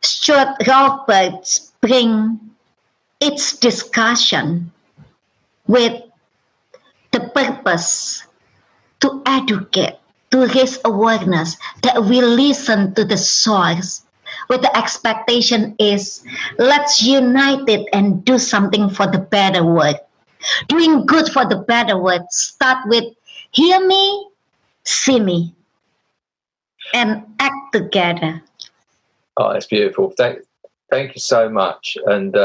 Stuart Roberts bring its discussion with the purpose to educate, to raise awareness, that we listen to the source with the expectation is let's unite it and do something for the better world. Doing good for the better world. Start with hear me, see me, and act together. Oh, that's beautiful. Thank you so much. And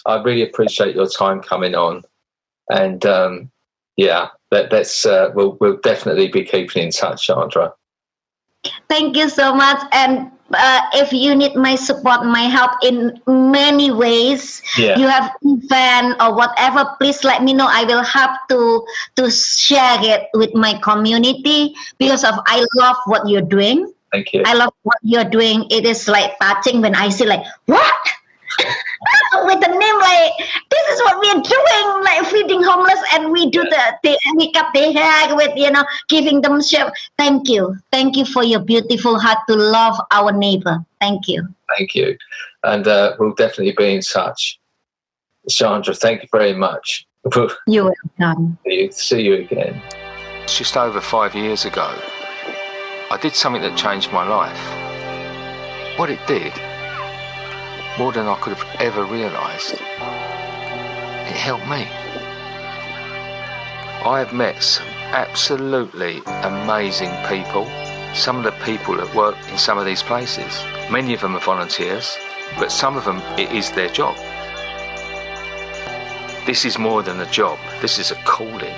I really appreciate your time coming on. And we'll definitely be keeping in touch, Shandra. Thank you so much. And if you need my support, my help in many ways, you have event or whatever, please let me know. I will help to share it with my community because I love what you're doing. Thank you. I love what you're doing. It is like touching when I see like, what? With the name like, this is what we are doing, like feeding homeless, and we do we cut their hair with, giving them shit. Thank you for your beautiful heart to love our neighbor. Thank you. And we'll definitely be in touch. Shandra, thank you very much. You're welcome. See you again. Just over 5 years ago, I did something that changed my life. What it did, more than I could have ever realised, it helped me. I have met some absolutely amazing people, some of the people that work in some of these places. Many of them are volunteers, but some of them, it is their job. This is more than a job, this is a calling.